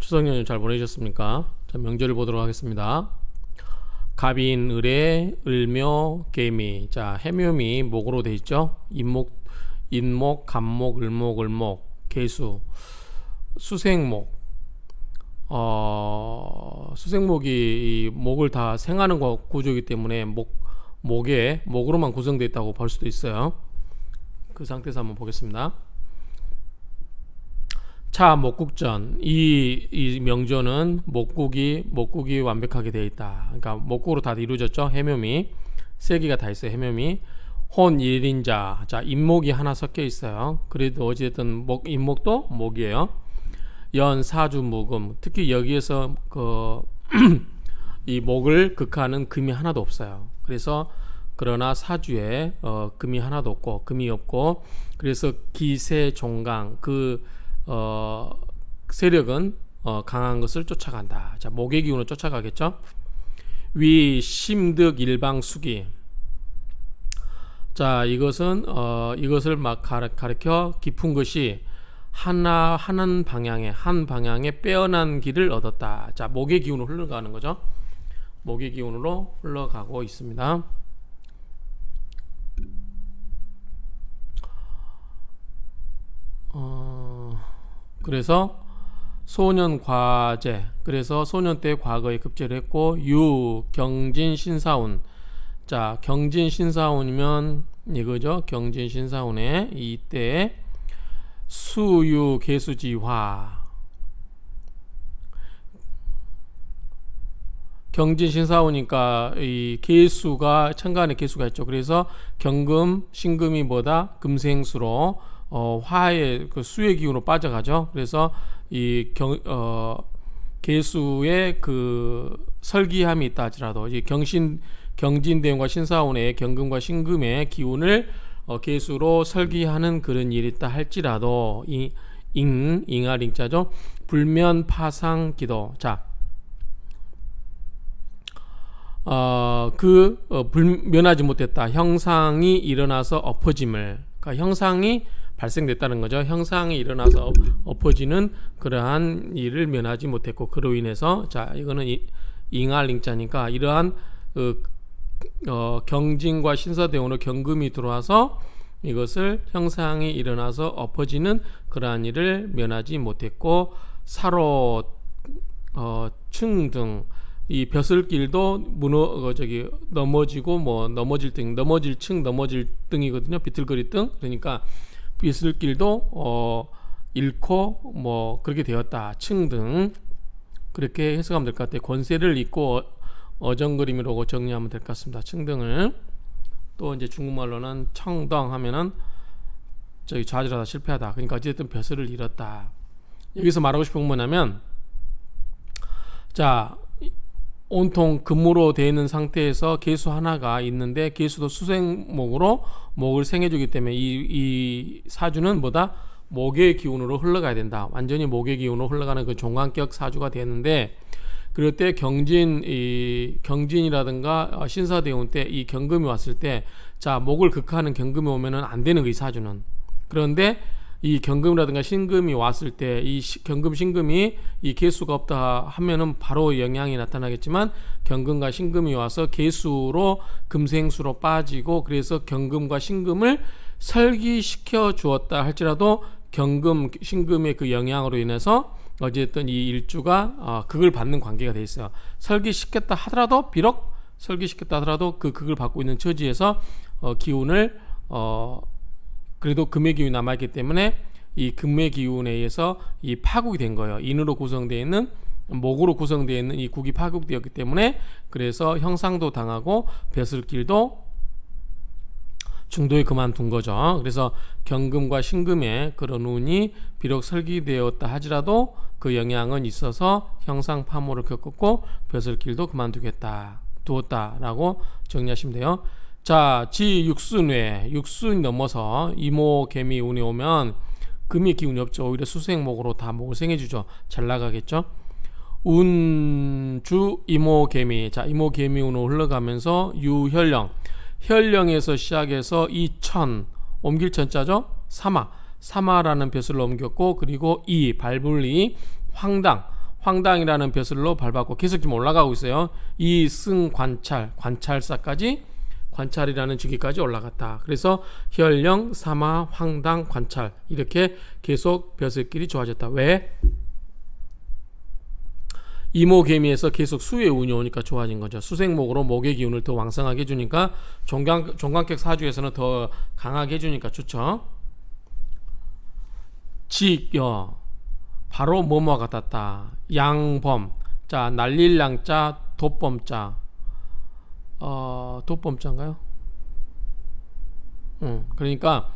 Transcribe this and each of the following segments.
추석 연휴 잘 보내셨습니까? 자, 명절을 보도록 하겠습니다. 갑인, 을의, 을묘, 개미. 자, 해묘미 목으로 돼 있죠. 인목, 간목, 을목, 개수, 수생목. 수생목이 이 목을 다 생하는 구조이기 때문에 목으로만 구성되어 있다고 볼 수도 있어요. 그 상태에서 한번 보겠습니다. 차 목국전. 이 명조는 목국이 완벽하게 되어 있다. 그러니까 목국으로 다 이루어졌죠. 해묘미 세 개가 다 있어요. 해묘미 혼 일인자. 자, 인목이 하나 섞여 있어요. 그래도 어쨌든 인목도 목이에요. 연 사주 무금. 특히 여기에서 이 목을 극하는 금이 하나도 없어요. 그러나 사주에 금이 하나도 없고 금이 없고, 그래서 기세 종강 세력은 강한 것을 쫓아간다. 자, 목의 기운을 쫓아가겠죠. 위 심득 일방 수기. 자, 이것을 막 가르쳐 깊은 것이 한 방향에 빼어난 길을 얻었다. 자, 목의 기운으로 흘러가는 거죠. 목의 기운으로 흘러가고 있습니다. 그래서 소년 과제. 그래서 소년 때 과거에 급제를 했고, 경진 신사운. 자, 경진 신사운이면 이거죠. 경진 신사운에 이때 수유 개수지화. 경진 신사오니까 이 개수가 천간에 개수가 있죠. 그래서 경금 신금이 뭐다? 금생수로 화의 그 수의 기운으로 빠져가죠. 그래서 이 개수의 그 설기함이 있다 할지라도 이 경진대운과 신사운의 경금과 신금의 기운을 개수로 설기하는 그런 일이 있다 할지라도 잉알잉자죠. 불면 파상 기도. 자, 면하지 못했다. 형상이 일어나서 엎어짐을. 그러니까 형상이 발생됐다는 거죠. 형상이 일어나서 엎어지는 그러한 일을 면하지 못했고, 그로 인해서, 자, 이거는 잉알잉자니까 이러한 경진과 신사대운으로 경금이 들어와서 이것을 형상이 일어나서 엎어지는 그러한 일을 면하지 못했고, 사로 층 등 이 벼슬길도 넘어지고 넘어질 등이거든요. 비틀거리 등. 그러니까 벼슬길도 잃고 그렇게 되었다. 층 등. 그렇게 해석하면 될 것 같아요. 권세를 잊고 어정거림이라고 정리하면 될 것 같습니다. 층등을. 또 이제 중국말로는 청덩 하면은 좌절하다 실패하다. 그러니까 어쨌든 벼슬을 잃었다. 여기서 말하고 싶은 건 뭐냐면, 자, 온통 금으로 되어 있는 상태에서 개수 하나가 있는데, 개수도 수생목으로 목을 생해주기 때문에 이 사주는 뭐다? 목의 기운으로 흘러가야 된다. 완전히 목의 기운으로 흘러가는 그 종관격 사주가 되는데, 그럴 때 경진이라든가 신사대운 때 이 경금이 왔을 때, 자, 목을 극하는 경금이 오면은 안 되는 거, 이 사주는. 그런데 이 경금이라든가 신금이 왔을 때 이 경금 신금이 이 개수가 없다 하면은 바로 영향이 나타나겠지만, 경금과 신금이 와서 개수로 금생수로 빠지고, 그래서 경금과 신금을 설기시켜 주었다 할지라도 경금 신금의 그 영향으로 인해서 어쨌든 이 일주가 극을 받는 관계가 돼 있어요. 설기시켰다 하더라도, 비록 설기시켰다 하더라도 그 극을 받고 있는 처지에서 기운을 그래도 금의 기운이 남아있기 때문에 이 금의 기운에 의해서 이 파국이 된 거예요. 인으로 구성되어 있는, 목으로 구성되어 있는 이 국이 파국되었기 때문에, 그래서 형상도 당하고 벼슬길도 중도에 그만둔 거죠. 그래서 경금과 신금의 그런 운이 비록 설기되었다 하지라도 그 영향은 있어서 형상 파모를 겪었고 벼슬길도 두었다라고 정리하시면 돼요. 자, 지6순외, 6순 넘어서 이모 개미 운이 오면 금의 기운이 없죠. 오히려 수생목으로 다 목을 생해주죠. 잘 나가겠죠. 운주 이모 개미. 자, 이모 개미 운으로 흘러가면서 유혈령, 혈령에서 시작해서 이천, 옮길 천자죠. 사마라는 벼슬로 옮겼고, 그리고 발불이, 황당이라는 벼슬로 밟았고 계속 지금 올라가고 있어요. 이승 관찰, 관찰사까지 관찰이라는 직위까지 올라갔다. 그래서 혈령, 사마, 황당, 관찰 이렇게 계속 벼슬길이 좋아졌다. 왜? 이모개미에서 계속 수의 운이 오니까 좋아진 거죠. 수생목으로 목의 기운을 더 왕성하게 해주니까 종간격 사주에서는 더 강하게 해주니까 좋죠. 직여 바로 뭐뭐와 같았다. 양범 자 날릴 양자 돛범자 돛범자인가요? 그러니까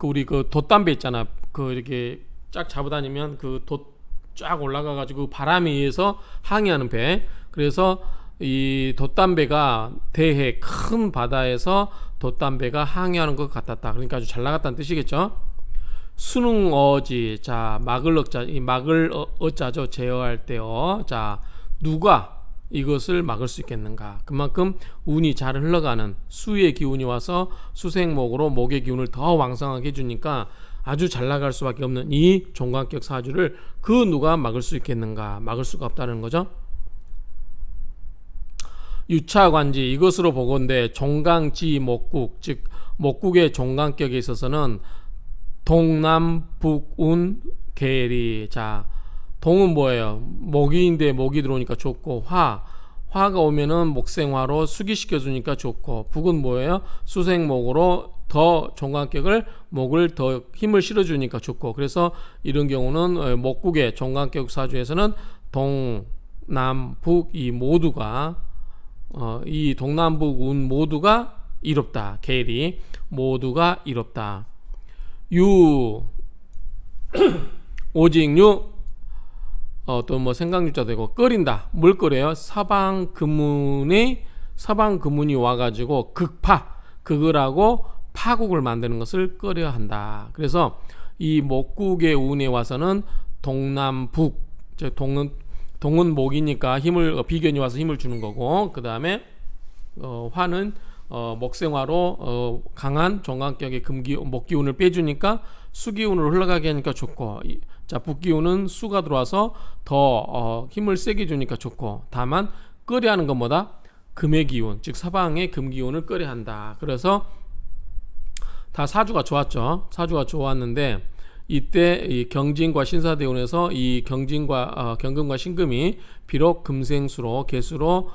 우리 그 돛담배 있잖아. 그 이렇게 쫙 잡아다니면 그 돛 쫙 올라가가지고 바람에 의해서 항해하는 배. 그래서 이 돛담배가 대해 큰 바다에서 돛담배가 항해하는 것 같았다. 그러니까 아주 잘 나갔다는 뜻이겠죠. 수능어지 자 막을 어자 이 막을 어자죠. 제어할 때요. 자 누가 이것을 막을 수 있겠는가. 그만큼 운이 잘 흘러가는 수의 기운이 와서 수생목으로 목의 기운을 더 왕성하게 해주니까 아주 잘 나갈 수밖에 없는 이 종간격 사주를 그 누가 막을 수 있겠는가. 막을 수가 없다는 거죠. 유차관지 이것으로 보건대 종강지 목국 즉 목국의 종간격에 있어서는 동남북운 계리 자 동은 뭐예요? 목이인데 목이 들어오니까 좋고 화가 오면은 목생화로 수기시켜 주니까 좋고 북은 뭐예요? 수생목으로 더 종간격을 목을 더 힘을 실어 주니까 좋고 그래서 이런 경우는 목국의 종간격 사주에서는 동남북 이 모두가 이 동남북운 모두가 이롭다. 계리 모두가 이롭다. 유 오직유 또 뭐 생강유자 되고 끓인다. 물 끓여요. 서방 금문이 와가지고 극을 하고 파국을 만드는 것을 끓여야 한다. 그래서 이 목국의 운에 와서는 동남북 동은 목이니까 힘을 비견이 와서 힘을 주는 거고 그 다음에 화는 목생화로 강한 종간격의 목기운을 빼주니까 수기운으로 흘러가게 하니까 좋고 자 북기운은 수가 들어와서 더 힘을 세게 주니까 좋고 다만 끓여야 하는 것보다 금의 기운 즉 사방의 금기운을 끓여야 한다. 그래서 다 사주가 좋았죠. 사주가 좋았는데 이때 이 경진과 신사대운에서 이 경금과 신금이 비록 금생수로 개수로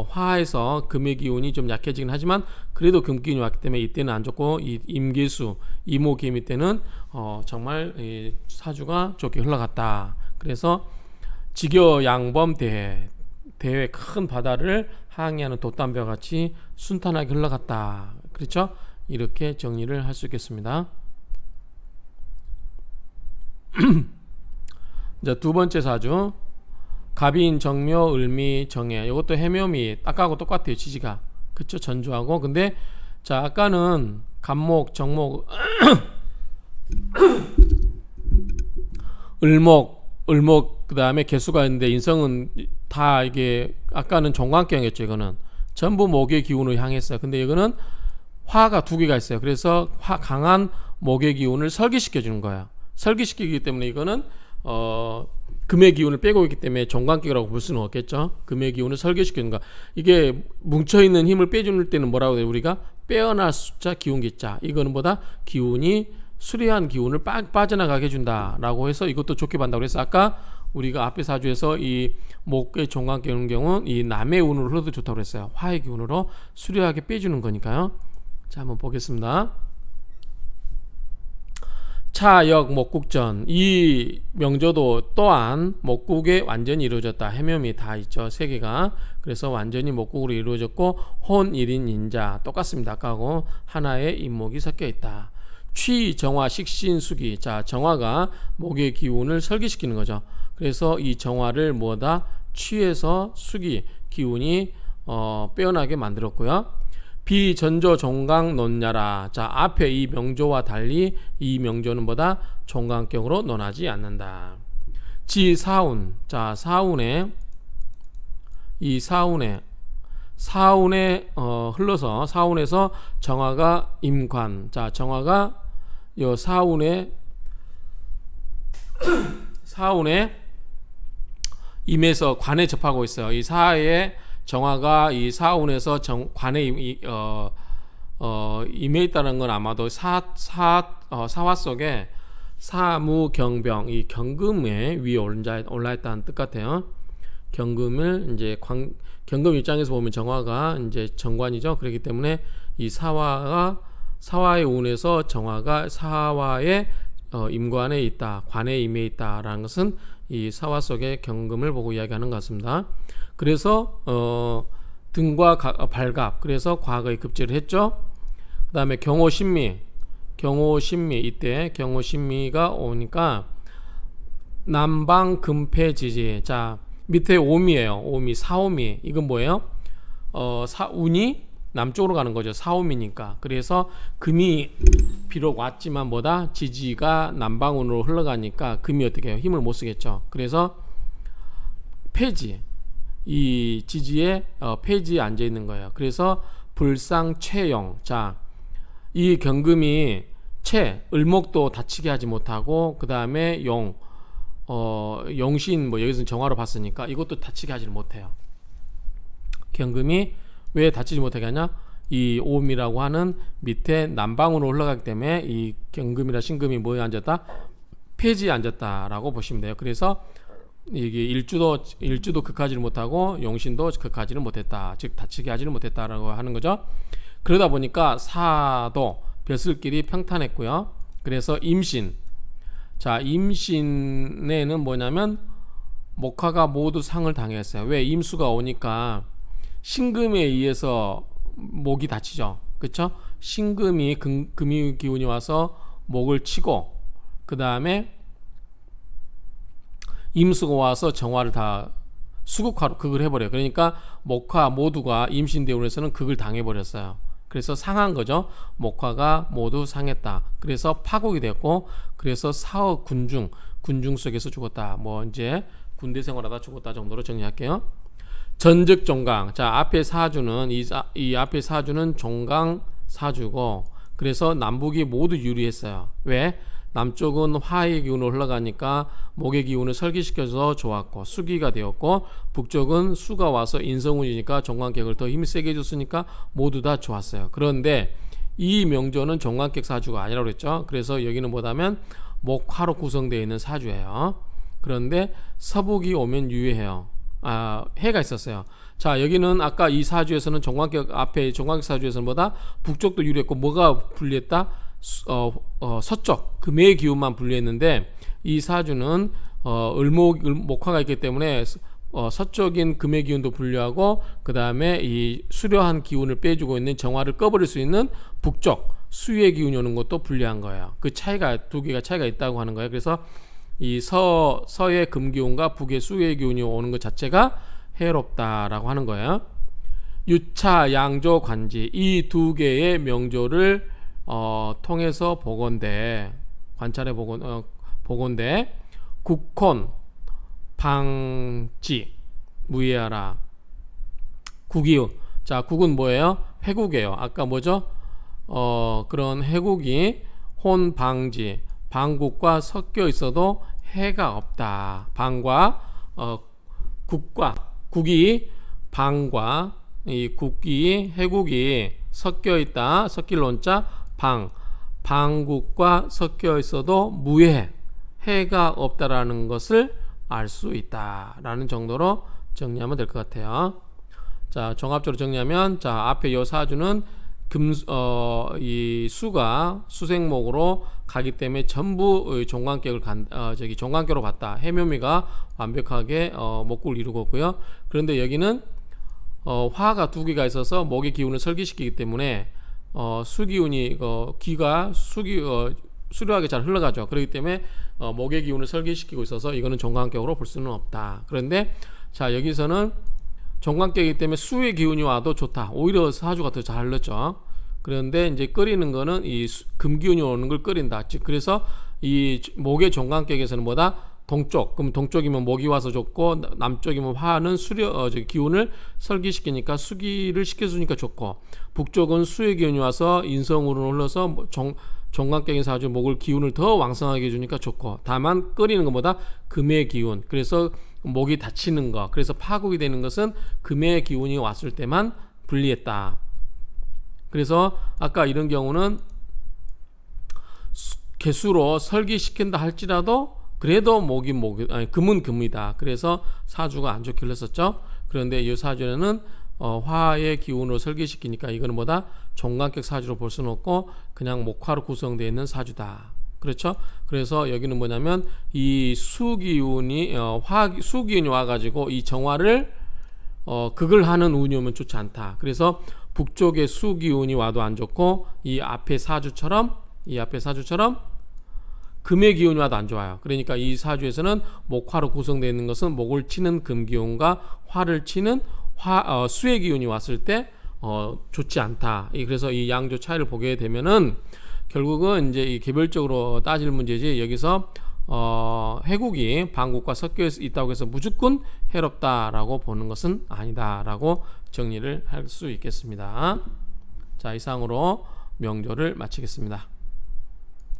화에서 금의 기운이 좀 약해지긴 하지만 그래도 금기운이 왔기 때문에 이때는 안 좋고 이 임계수 이모개미 때는 정말 이 사주가 좋게 흘러갔다. 그래서 직여 양범 대회 큰 바다를 항해하는 돛담배와 같이 순탄하게 흘러갔다. 그렇죠? 이렇게 정리를 할 수 있겠습니다. 자, 두 번째 사주 갑인, 정묘, 을미, 정해. 이것도 해묘미 아까하고 똑같아요. 지지가 그쵸? 전주하고. 근데 자 아까는 갑목, 정목, 을목 그 다음에 개수가 있는데 인성은 다 이게 아까는 종간격이었죠. 이거는 전부 목의 기운을 향했어요. 근데 이거는 화가 두 개가 있어요. 그래서 강한 목의 기운을 설계시켜 주는 거야. 설계시키기 때문에 이거는 금의 기운을 빼고 있기 때문에 종간격이라고 볼 수는 없겠죠. 금의 기운을 설계시키는 거. 이게 뭉쳐있는 힘을 빼주는 때는 뭐라고 해요? 우리가 빼어날 숫자 기운기자. 이거는 보다 기운이 수려한 기운을 빠져나가게 해준다라고 해서 이것도 좋게 본다고 그래서 아까 우리가 앞에 사주에서 이 목의 종간격인 경우는 이 남의 운으로 흘러도 좋다고 그랬어요. 화의 기운으로 수려하게 빼주는 거니까요. 자, 한번 보겠습니다. 차역 목국전 이 명조도 또한 목국에 완전히 이루어졌다. 해묘미 다 있죠. 세 개가. 그래서 완전히 목국으로 이루어졌고 혼, 일인, 인자 똑같습니다. 아까하고 하나의 인목이 섞여 있다. 취, 정화, 식신, 수기. 자, 정화가 목의 기운을 설계시키는 거죠. 그래서 이 정화를 뭐다? 취해서 수기 기운이 빼어나게 만들었고요. 비전조 종강 논야라. 자, 앞에 이 명조와 달리 이 명조는 뭐다? 종강격으로 논하지 않는다. 지사운. 자, 사운에 흘러서 사운에서 정화가 임관. 자, 정화가 요 사운에 임에서 관에 접하고 있어요. 이 사의 정화가 이 사운에서 관에 임해 있다는 건 아마도 사화 속에 사무경병, 이 경금에 위에 올라 있다는 뜻 같아요. 경금을 이제 경금 입장에서 보면 정화가 이제 정관이죠. 그렇기 때문에 이 사화의 운에서 정화가 사화의 임관에 있다, 관에 임해 있다라는 것은 이 사화 속의 경금을 보고 이야기하는 것 같습니다. 그래서 등과 발갑, 그래서 과거에 급제를 했죠. 그 다음에 경호신미 이때 경호신미가 오니까 남방금패지지. 자, 밑에 오미예요. 오미, 사오미. 이건 뭐예요? 운이 남쪽으로 가는 거죠. 사오미니까. 그래서 금이 비록 왔지만 뭐다? 지지가 남방운으로 흘러가니까 금이 어떻게 해요? 힘을 못 쓰겠죠. 그래서 폐지, 이 지지에 폐지에 앉아 있는 거예요. 그래서 불상최용. 자, 이 경금이 을목도 다치게 하지 못하고, 그 다음에 용신, 뭐 여기서 정화로 봤으니까 이것도 다치게 하지 못해요. 경금이 왜 다치지 못하게 하냐? 이 오음이라고 하는 밑에 남방으로 올라가기 때문에 이 경금이나 신금이 뭐에 앉았다? 폐지에 앉았다라고 보시면 돼요. 그래서 이게 일주도 극하지를 못하고 용신도 극하지를 못했다. 즉 다치게 하지를 못했다라고 하는 거죠. 그러다 보니까 사도 벼슬길이 평탄했고요. 그래서 임신. 자, 임신에는 뭐냐면 목화가 모두 상을 당했어요. 왜? 임수가 오니까 신금에 의해서 목이 다치죠. 그렇죠? 신금이 금이 기운이 와서 목을 치고, 그 다음에 임수가 와서 정화를 다 수극화로 극을 해버려요. 그러니까 목화 모두가 임신대운에서는 극을 당해버렸어요. 그래서 상한 거죠. 목화가 모두 상했다. 그래서 파국이 됐고, 그래서 사업 군중 속에서 죽었다. 뭐 이제 군대 생활하다 죽었다 정도로 정리할게요. 전즉 종강. 자, 앞에 사주는 이 앞에 사주는 종강 사주고, 그래서 남북이 모두 유리했어요. 왜? 남쪽은 화의 기운으로 흘러가니까 목의 기운을 설기시켜서 좋았고 수기가 되었고, 북쪽은 수가 와서 인성운이니까 종관격을 더 힘세게 해줬으니까 모두 다 좋았어요. 그런데 이 명조는 종관격 사주가 아니라고 그랬죠. 그래서 여기는 뭐냐면 목화로 구성되어 있는 사주예요. 그런데 서북이 오면 유예해요. 해가 있었어요. 자, 여기는 아까 이 사주에서는 종관격 앞에 종관격 사주에서는 뭐다? 북쪽도 유리했고 뭐가 불리했다? 서쪽 금의 기운만 분리했는데, 이 사주는 목화가 있기 때문에 서쪽인 금의 기운도 분리하고, 그 다음에 이 수려한 기운을 빼주고 있는 정화를 꺼버릴 수 있는 북쪽 수의 기운이 오는 것도 분리한 거예요. 그 차이가 두 개가 차이가 있다고 하는 거예요. 그래서 이 서의 금 기운과 북의 수의 기운이 오는 것 자체가 해롭다라고 하는 거예요. 유차 양조 관지, 이 두 개의 명조를 통해서 보건대 관찰해 보건대 국혼 방지 무예하라. 국이요. 자, 국은 뭐예요? 해국이에요. 아까 뭐죠? 그런 해국이 혼 방지 방국과 섞여 있어도 해가 없다. 방과 국이 방과 이 국이 해국이 섞여 있다. 섞일 논자 방국과 섞여 있어도 무해, 해가 없다라는 것을 알 수 있다라는 정도로 정리하면 될 것 같아요. 자, 종합적으로 정리하면, 자, 앞에 요 사주는 이 수가 수생목으로 가기 때문에 전부 종관격을 종관격으로 봤다. 해묘미가 완벽하게 목구를 이루고 있고요. 그런데 여기는 화가 두 개가 있어서 목의 기운을 설기시키기 때문에 수기운이 기가 수려하게 잘 흘러가죠. 그렇기 때문에 목의 기운을 설계시키고 있어서 이거는 종관격으로 볼 수는 없다. 그런데 자, 여기서는 종관격이기 때문에 수의 기운이 와도 좋다. 오히려 사주가 더 잘 흘렀죠. 그런데 이제 끓이는 거는 이 금기운이 오는 걸 끓인다. 즉 그래서 이 목의 종관격에서는 뭐다? 동쪽. 그럼 동쪽이면 목이 와서 좋고, 남쪽이면 화는 기운을 설기시키니까 수기를 시켜주니까 좋고, 북쪽은 수의 기운이 와서 인성으로 흘러서 종관격인 사주 목을 기운을 더 왕성하게 해주니까 좋고, 다만 끓이는 것보다 금의 기운, 그래서 목이 다치는 거, 그래서 파국이 되는 것은 금의 기운이 왔을 때만 불리했다. 그래서 아까 이런 경우는 개수로 설기시킨다 할지라도 그래도 금은 금이다. 그래서 사주가 안 좋게 흘렀었죠. 그런데 이 사주에는 화의 기운으로 설계시키니까 이거는 뭐다? 종간격 사주로 볼 수는 없고 그냥 목화로 구성되어 있는 사주다. 그렇죠? 그래서 여기는 뭐냐면 이 수기운이 수기운이 와가지고 이 정화를 극을 하는 운이 오면 좋지 않다. 그래서 북쪽에 수기운이 와도 안 좋고 이 앞에 사주처럼 금의 기운이 와도 안 좋아요. 그러니까 이 사주에서는 목화로 구성되어 있는 것은 목을 치는 금 기운과 화를 치는 수의 기운이 왔을 때 좋지 않다. 그래서 이 양조 차이를 보게 되면은 결국은 이제 이 개별적으로 따질 문제지, 여기서 해국이 방국과 섞여 있다고 해서 무조건 해롭다라고 보는 것은 아니다라고 정리를 할 수 있겠습니다. 자, 이상으로 명조를 마치겠습니다.